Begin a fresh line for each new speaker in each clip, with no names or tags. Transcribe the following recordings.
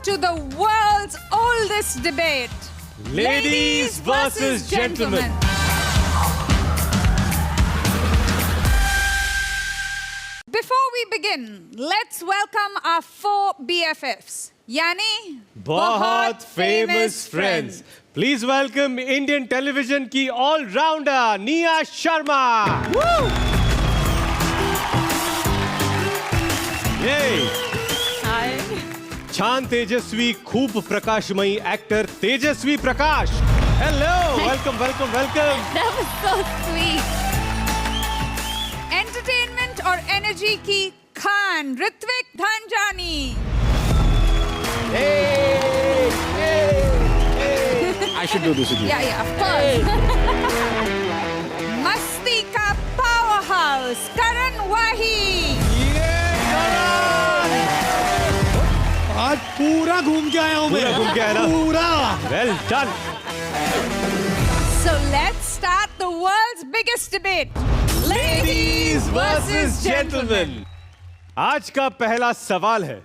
to the world's oldest debate.
Ladies versus gentlemen.
Before we begin, let's welcome our 4 BFFs. यानी
बहुत famous friends. Please welcome Indian television की all-rounder Nia Sharma. Yay.
Hi.
छान तेजस्वी खूब प्रकाशमयी actor Tejaswi Prakash. Hello. Welcome.
That was so sweet. Entertainment और energy की Khan Ritwik Dhanjani.
I should do this with you.
Yeah, of course. मस्ती का powerhouse करण वाही.
आज पूरा घूम के आया हूँ मैं.
पूरा घूम के आया ना?
पूरा.
Well done.
So let's start the world's biggest debate.
Ladies versus gentlemen. आज का पहला सवाल है,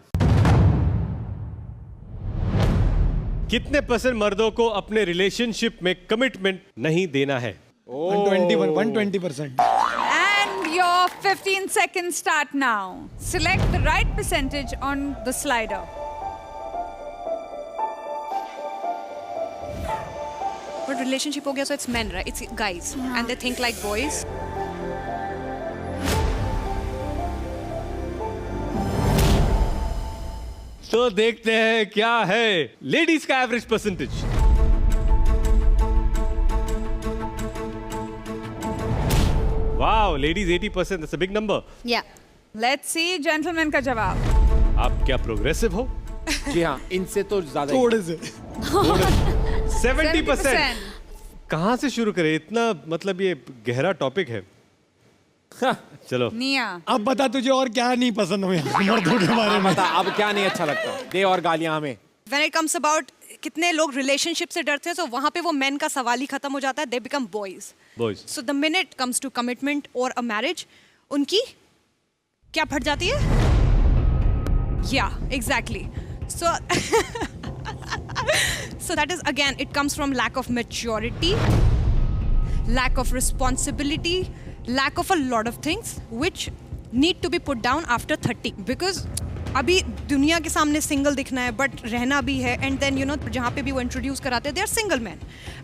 कितने % मर्दों को अपने रिलेशनशिप में कमिटमेंट नहीं देना है?
120%.
And your 15 seconds start now. Select the right percentage on the slider.
But relationship हो गया, so it's men, right? It's guys, and they think like boys.
तो देखते हैं क्या है लेडीज का average percentage. Wow, ladies 80%. That's a big number.
Yeah.
Let's see gentlemen का जवाब.
आप क्या प्रोग्रेसिव हो?
जी हाँ, इनसे तो ज्यादा.
थोड़े से.
70%. कहाँ से शुरू करें? इतना मतलब ये गहरा टॉपिक है. चलो
निया.
अब बता तुझे और क्या नहीं पसंद हुए मर्दों के बारे में.
बता अब क्या नहीं अच्छा लगता. दे और गालियां हमें.
When it comes about कितने लोग रिलेशनशिप से डरते हैं, तो वहां पे वो मेन का सवाल ही खत्म हो जाता है. They become boys.
Boys.
So the minute comes to commitment or a marriage, उनकी क्या फट जाती है? Yeah, exactly. So so that is again, it comes from lack of maturity, lack of responsibility, lack of a lot of things which need to be put down after 30. Because अभी दुनिया के सामने single दिखना है, but रहना भी है. And then you know जहाँ पे भी वो इंट्रोड्यूस कराते हैं, they are single man.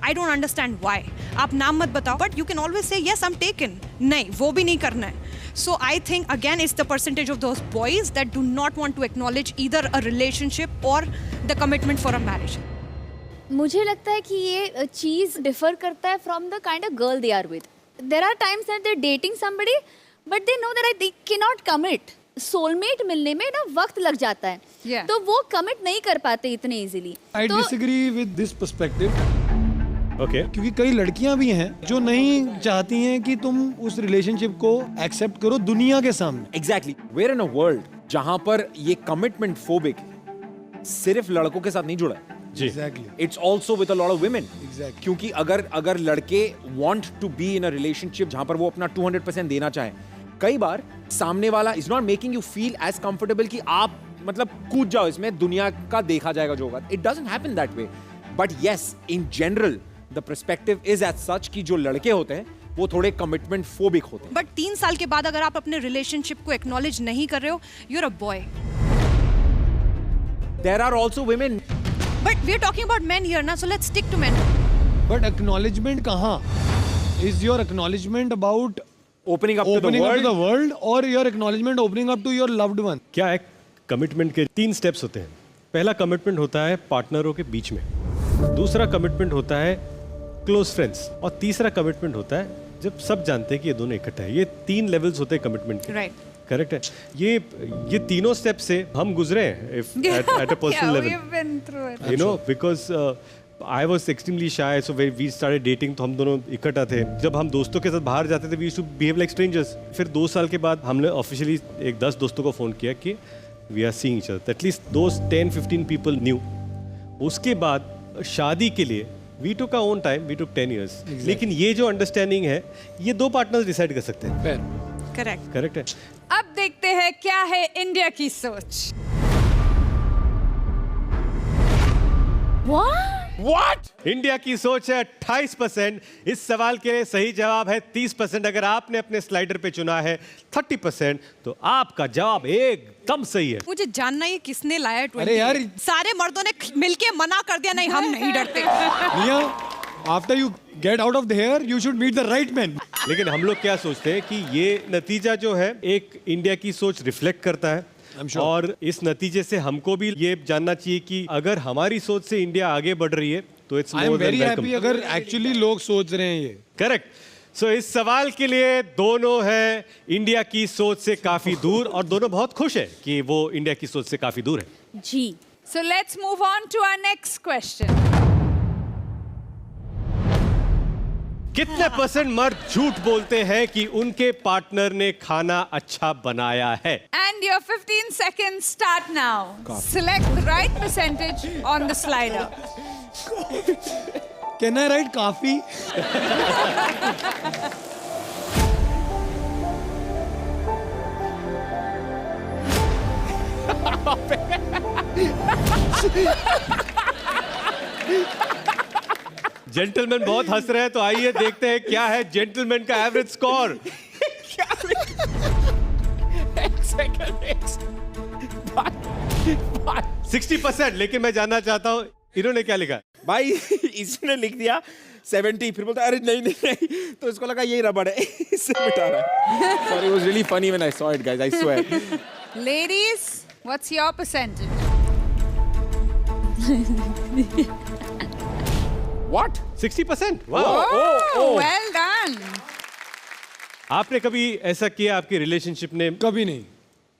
I don't understand why. आप नाम मत बताओ, but you can always say yes I am taken. नहीं, वो भी नहीं करना है. So I think again it's the percentage of those boys that do not want to acknowledge either a relationship or the commitment for a marriage.
मुझे लगता है कि ये चीज़ डिफर करता है from the kind of girl they are with. There are times that they are dating somebody but they know that they can not commit. Soulmate मिलने में ना वक्त लग जाता है.
Yeah.
तो वो कमिट नहीं कर पाते इतने easily.
I disagree with this perspective.
Okay.
क्योंकि कई लड़कियां भी हैं जो नहीं चाहती हैं कि तुम उस रिलेशनशिप को एक्सेप्ट करो दुनिया के सामने.
Exactly. Where in a world जहां पर ये कमिटमेंट फोबिक सिर्फ लड़कों के साथ नहीं जुड़ा है.
जी.
Exactly.
It's also with a lot of women.
Exactly.
क्योंकि अगर लड़के want to be in a relationship जहां पर वो अपना 200% देना चाहें, कई बार सामने वाला is not making you feel as comfortable कि आप मतलब कूद जाओ इसमें, दुनिया का देखा जाएगा जो होगा. It doesn't happen that way. But yes, in general the perspective is as such कि जो लड़के होते हैं वो थोड़े कमिटमेंट फोबिक होते हैं.
बट 3 साल के बाद अगर आप अपने रिलेशनशिप को एक्नॉलेज नहीं कर रहे हो, you are a boy.
There are also women.
But we are talking about men here ना, so let's stick to men.
But acknowledgement कहाँ? Is your acknowledgement about
opening up to the
world और your acknowledgement opening up to your loved one?
क्या है? Commitment के 3 steps होते हैं. पहला commitment होता है पार्टनरों के बीच में, दूसरा कमिटमेंट होता है क्लोज फ्रेंड्स, और तीसरा कमिटमेंट होता है जब सब जानते हैं कि ये दोनों इकट्ठा है. ये 3 लेवल्स होते हैं कमिटमेंट के.
राइट.
करेक्ट है. ये तीनों स्टेप से हम गुजरे हैं at a personal level.
We've been through it.
You know, because I was extremely shy, so when we started dating, तो हम दोनों इकट्ठा थे. जब हम दोस्तों के साथ बाहर जाते थे, we used to behave like strangers. फिर 2 साल के बाद हमने ऑफिशियली 10 दोस्तों को फ़ोन किया कि we are seeing each other. At least those 10-15 people knew. उसके बाद शादी के लिए we took our own time, we took 10 years. लेकिन ये जो अंडरस्टैंडिंग है, ये 2 पार्टनर्स डिसाइड कर सकते हैं.
करेक्ट.
करेक्ट है.
अब देखते हैं क्या है इंडिया की सोच.
What?
व्हाट?
इंडिया की सोच है 28%। इस सवाल के लिए सही जवाब है 30%। अगर आपने अपने स्लाइडर पे चुना है 30%, तो आपका जवाब एकदम सही है।
मुझे जानना ही किसने लाया है 20।
अरे यार-
सारे मर्दों ने मिलके मना कर दिया, नहीं हम नहीं डरते।
मियां, after you get out of the hair you should meet the right man.
लेकिन हम लोग क्या सोचते हैं कि ये नतीजा जो है एक इंडिया की सोच रिफ्लेक्ट करता है।
I'm sure.
और इस नतीजे से हमको भी ये जानना चाहिए कि अगर हमारी सोच से इंडिया आगे बढ़ रही है तो it's
I am
more
very
than
happy
welcome.
अगर एक्चुअली लोग सोच रहे हैं ये।
करेक्ट। सो इस सवाल के लिए दोनों है इंडिया की सोच से काफी दूर, और दोनों बहुत खुश है कि वो इंडिया की सोच से काफी दूर है।
जी।
So let's move on to our next question.
कितने परसेंट मर्द झूठ बोलते हैं कि उनके पार्टनर ने खाना अच्छा बनाया है?
And your 15 seconds start now. Select the right percentage on the slider.
Can I right काफी?
जेंटलमैन बहुत हंस रहे हैं, तो आइए देखते हैं क्या है जेंटलमैन का एवरेज स्कोर। 60%। लेकिन मैं जानना चाहता हूँ इन्होंने क्या लिखा।
भाई इसने लिख दिया 70, फिर बोलता अरे नहीं नहीं नहीं, तो इसको लगा यही रबड़ है, इससे मिटा रहा है। Sorry, it was really funny when I saw it, guys, I swear.
Ladies, what's your percentage?
What?
60%। वाह।
Oh, well done.
आपने कभी ऐसा किया आपकी रिलेशनशिप ने?
कभी नहीं,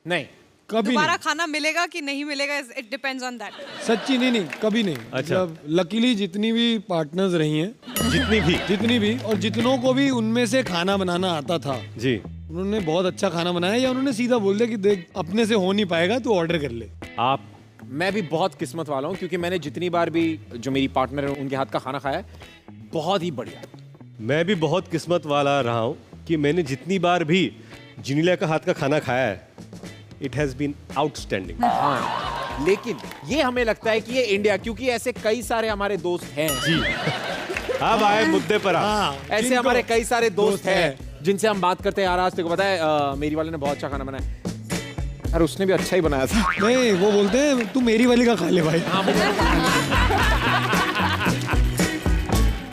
नहीं।
कभी
दोबारा
नहीं।
खाना मिलेगा कि नहीं मिलेगा, इट डिपेंड्स ऑन दैट।
सच्ची नहीं, कभी नहीं।
अच्छा।
लकीली जितनी भी पार्टनर्स रही हैं,
जितनी भी
और जितनों को भी उनमें से खाना बनाना आता था,
जी।
उन्होंने बहुत अच्छा खाना बनाया, या उन्होंने सीधा बोल दिया कि देख अपने से हो नहीं पाएगा तू ऑर्डर कर ले।
आप?
मैं भी बहुत किस्मत वाला हूँ, क्योंकि मैंने जितनी बार भी जो मेरी पार्टनर है उनके हाथ का खाना खाया है, बहुत ही बढ़िया।
मैं भी बहुत किस्मत वाला रहा हूँ कि मैंने जितनी बार भी जिनीला का हाथ का खाना खाया है, इट हैज बीन आउटस्टैंडिंग।
हाँ, लेकिन ये हमें लगता है कि ये इंडिया, क्योंकि ऐसे कई सारे हमारे दोस्त हैं
जी। अब आए मुद्दे पर।
ऐसे
जिनको
हमारे कई सारे दोस्त
दोस्त
हैं जिनसे हम बात करते हैं, यार आज तेरे को पता है मेरी वाले ने बहुत अच्छा खाना बनाया। अरे उसने भी अच्छा ही बनाया था।
नहीं, वो बोलते हैं तू मेरी वाली का खा ले भाई।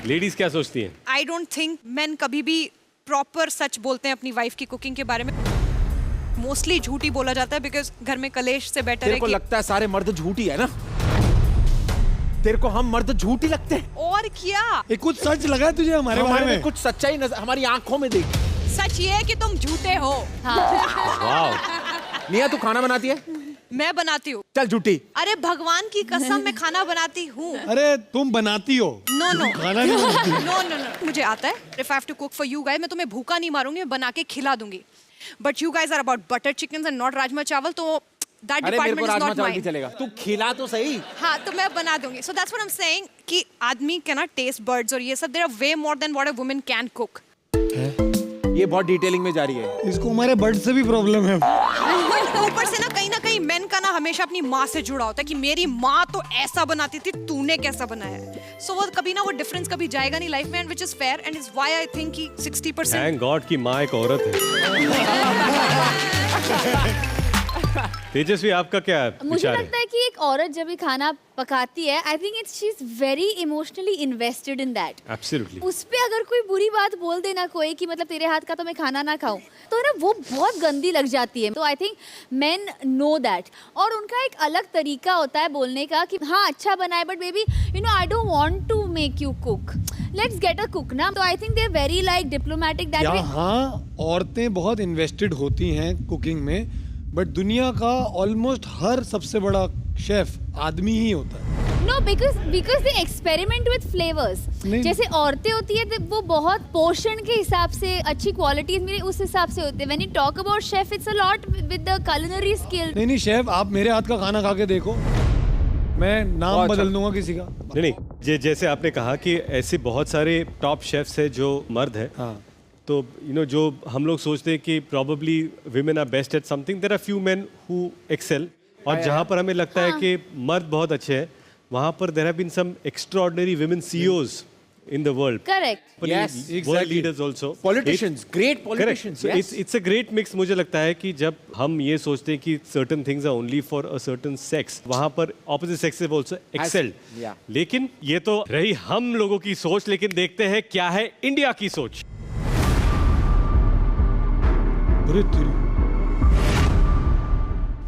लेडीज क्या सोचती हैं?
आई डोंट थिंक मेन कभी भी प्रॉपर सच बोलते हैं अपनी वाइफ की कुकिंग के बारे में। मोस्टली झूठ ही बोला जाता है, बिकॉज घर में कलेश से बेटर
तेरे
है
को
कि
लगता है सारे मर्द झूठी है ना? तेरे को हम मर्द झूठी लगते हैं?
और क्या।
ये कुछ सच लगा है तुझे हमारे बारे
हमारे
में?
में कुछ सच्चाई नजर हमारी आंखों में देख।
सच ये है कि तुम झूठे हो।
वाह।
निया, तू खाना बनाती है?
मैं बनाती हूँ।
चल झूठी।
अरे भगवान की कसम, मैं खाना बनाती हूँ।
अरे तुम बनाती हो,
नो नो
खाना नहीं बनाती।
नो नो नो, मुझे आता है। If I have to cook for you guys, मैं तुम्हें भूखा नहीं मारूंगी, मैं बना के खिला दूंगी। But you guys are about butter chicken and not rajma chawal, तो दैट
अरे मेरे को
डिपार्टमेंट इज
राजमा
नॉट
चावल भी
माइन।
चलेगा, तू खिला तो सही।
हाँ, तो मैं बना दूंगी। So that's what I am saying कि आदमी कैन नॉट टेस्ट बर्ड्स और ये सब, there are way more than what a woman can cook.
ये बहुत डिटेलिंग में जा रही है।
इसको हमारे बर्ड से भी प्रॉब्लम है।
ऊपर से ना कहीं मेन का ना हमेशा अपनी माँ से जुड़ा होता है कि मेरी माँ तो ऐसा बनाती थी, तूने कैसा बनाया है। सो वो कभी ना वो डिफरेंस कभी जाएगा नहीं लाइफ में, and which is fair and is why I think कि 60%।
थैंक गॉड की माँ एक औरत है। तेजस्वी, आपका क्या
मुझे
विचार
लगता
है?
है कि एक औरत जब भी खाना पकाती है, I think it's she is very emotionally invested in that.
Absolutely.
उस पे अगर कोई बुरी बात बोल देना कोई कि मतलब तेरे हाथ का तो मैं खाना ना खाऊं, तो ना वो बहुत गंदी लग जाती है। तो I think main know that, और उनका एक अलग तरीका होता है बोलने का कि हाँ अच्छा बना है, but baby you know I don't want to make you cook, let's get a cook ना। तो I think they are very like diplomatic that way.
हाँ, औरतें बहुत इन्वेस्टेड होती हैं कुकिंग में, बट दुनिया का ऑलमोस्ट हर सबसे बड़ा शेफ आदमी ही होता है।
No, because they experiment with flavours.
नहीं।
जैसे औरतें होती है तो वो बहुत पोषण के हिसाब से अच्छी क्वालिटीज मेरे उस हिसाब से होते हैं। When you talk about chef, it's a lot with the culinary skill.
नहीं शेफ, आप मेरे हाथ का खाना खा के देखो, मैं नाम
बहुत
बदल
अच्छा।
दूंगा किसी का।
नहीं, जैसे आपने कहा कि ऐसे बहुत सारे टॉप शेफ्स हैं जो मर्द हैं।
हाँ,
तो जो हम लोग सोचते हैं कि probably women are best at something, there are few men who excel, और जहाँ पर हमें लगता है कि मर्द बहुत अच्छे हैं, वहाँ पर there have been some extraordinary women CEOs in the world.
Correct.
Yes,
World
exactly.
leaders also.
Politicians, great
Correct.
politicians.
So
Yes.
it's a great mix. मुझे लगता है कि जब हम ये सोचते हैं कि certain things are only for a certain sex, वहाँ पर opposite sex have also excelled.
yeah.
लेकिन ये तो रही हम लोगों की सोच, लेकिन देखते हैं क्या है इंडिया की सोच.
अरे तेरी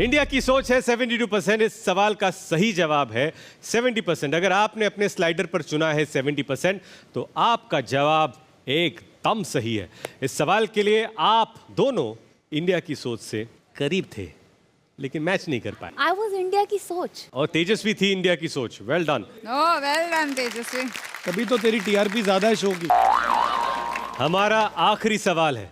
इंडिया की सोच है 72%. इस सवाल का सही जवाब है 70%. अगर आपने अपने स्लाइडर पर चुना है 70%, तो आपका जवाब एकदम सही है. इस सवाल के लिए आप दोनों इंडिया की सोच से करीब थे, लेकिन मैच नहीं कर पाए.
I was इंडिया की सोच.
और तेजस्वी थी इंडिया की सोच. Well done.
Oh, well done, Tejasvi.
तभी तो तेरी TRP ज्यादा है शो की.
हमारा आखिरी सवाल है,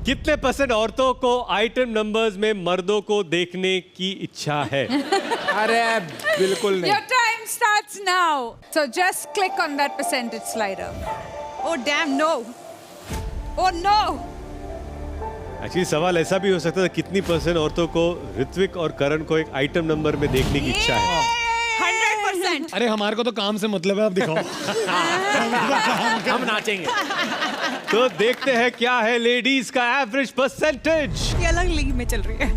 कितने % औरतों को आइटम नंबर्स में मर्दों को देखने की इच्छा है?
अरे बिल्कुल नहीं.
Your time starts now. So just click on that percentage slider.
Oh, damn, no. Oh, no.
Actually सवाल ऐसा भी हो सकता है, कितनी % औरतों को ऋत्विक और करण को एक आइटम नंबर में देखने की इच्छा है?
100%.
अरे हमारे को तो काम से मतलब है, आप दिखाओ.
हम नाचेंगे.
तो देखते हैं क्या है लेडीज का एवरेज परसेंटेज.
ये अलग लीग में चल रही है.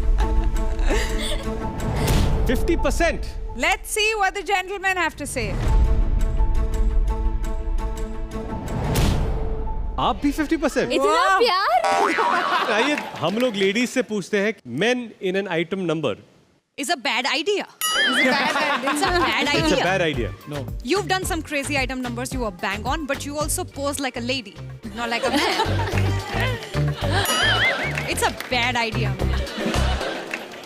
50%.
Let's see what the gentlemen have to say.
आप भी 50%.
इतना प्यार.
आइए हम लोग लेडीज से पूछते हैं, main in an item number.
It's a bad idea. It's a bad
It's a
idea.
bad idea.
No.
You've done some crazy item numbers. You were bang on, but you also pose like a lady, not like a man. It's a bad idea.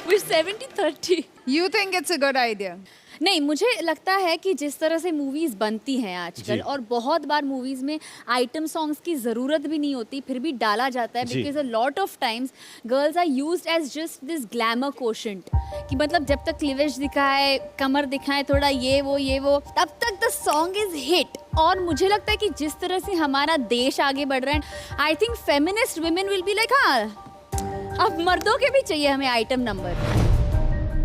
We're 70-30.
You think it's a good idea?
नहीं, मुझे लगता है कि जिस तरह से movies बनती हैं आजकल,
जी.
और बहुत बार मूवीज में आइटम सॉन्ग्स की जरूरत भी नहीं होती, फिर भी डाला जाता है,
जी.
Because a lot of times girls are used as just this glamour quotient, कि मतलब जब तक क्लीवेज दिखाए, कमर दिखाए, थोड़ा ये वो, तब तक द सॉन्ग इज हिट. और मुझे लगता है कि जिस तरह से हमारा देश आगे बढ़ रहा है, I think feminist women will be like, हाँ अब मर्दों के भी चाहिए हमें आइटम नंबर.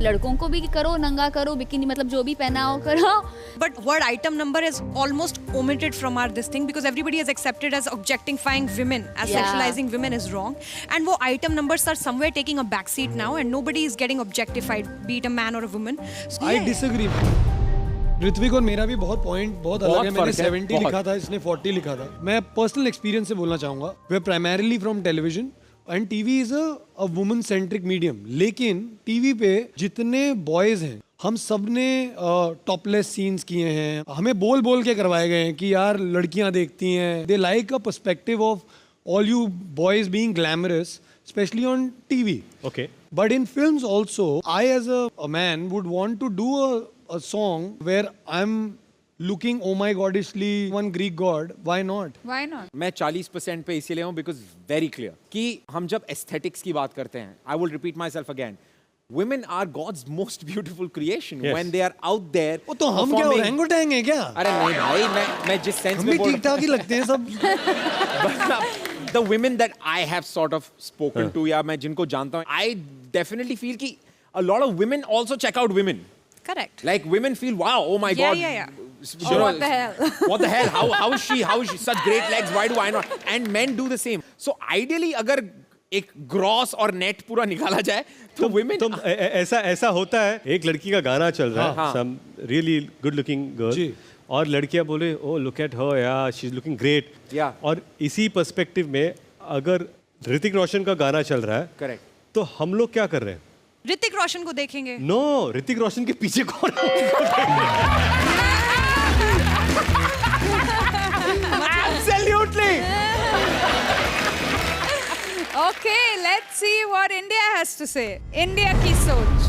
लड़कों को भी करो, नंगा करो, बिकिनी मतलब जो भी पहना हो करो.
But word item number is almost omitted from our this thing because everybody has accepted as objectifying women, as
Yeah.
sexualizing women is wrong. And वो item numbers are somewhere taking a backseat now, and nobody is getting objectified, be it a man or a woman. So,
I
yeah.
disagree. Ritwik और मेरा भी बहुत point बहुत अलग है. मैंने
फर्क है,
70
बहुत.
लिखा था, इसने 40 लिखा था. मैं पर्सनल एक्सपीरियंस से बोलना चाहूंगा. वे primarily from television and TV is a woman centric medium. लेकिन टीवी पे जितने बॉयज हैं, हम सब ने टॉपलेस सीन्स किए हैं. हमें बोल बोल के करवाए गए हैं कि यार लड़कियां देखती हैं. They like a perspective of all you boys being glamorous, specially on TV.
Okay.
But in films also, I as a man would want to do a song where I'm looking oh my godishly one Greek god. Why not?
Why not?
मैं 40% पे इसीलिए हूँ because very clear कि हम जब aesthetics की बात करते हैं, I will repeat my self again, women are God's most beautiful creation.
Yes.
when they are out there.
वो तो हम क्या
performing-
ओरंगुटैंग हैं क्या?
अरे नहीं भाई, मैं जिस सेंस
हम
में
भी
बोल
ठीक ठाक ही लगते हैं सब.
the women that I have sort of spoken to या मैं जिनको जानता हूँ, I definitely feel कि a lot of women also check out women.
Correct.
Like women feel, wow, oh my
Yeah,
god.
yeah, yeah.
You know,
what the hell?
What the hell? How is she? How is she? Such great legs. Why do I not? And men do the same. So ideally, अगर एक gross और net पूरा निकाला जाए तो women.
तो ऐसा होता है, एक लड़की का गाना चल रहा है,
हाँ.
some really good looking girl,
जी.
और लड़कियां बोले oh look at her, yeah she's looking great.
Yeah.
और इसी पर्सपेक्टिव में अगर ऋतिक रोशन का गाना चल रहा है,
Correct.
तो हम लोग क्या कर रहे हैं?
ऋतिक रोशन को देखेंगे.
नो, ऋतिक रोशन के पीछे कौन है?
Absolutely.
Okay, let's see what India has to say. India की सोच.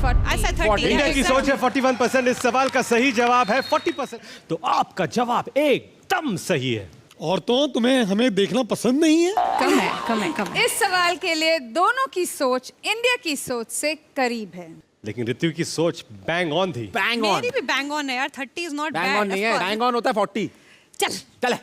I said 30.
इंडिया की सोच है 41%. इस सवाल का सही जवाब है 40%. तो आपका जवाब एकदम सही है.
औरतों, तुम्हें हमें देखना पसंद नहीं है?
कम है.
इस सवाल के लिए दोनों की सोच इंडिया की सोच से करीब है.
लेकिन ऋत्विक की सोच बैंग ऑन थी.
Bang on.
मेरी भी bang on है यार. 30 is not
Bang
bad.
on नहीं
of
है.
course.
Bang on होता है 40.
चल.
चल.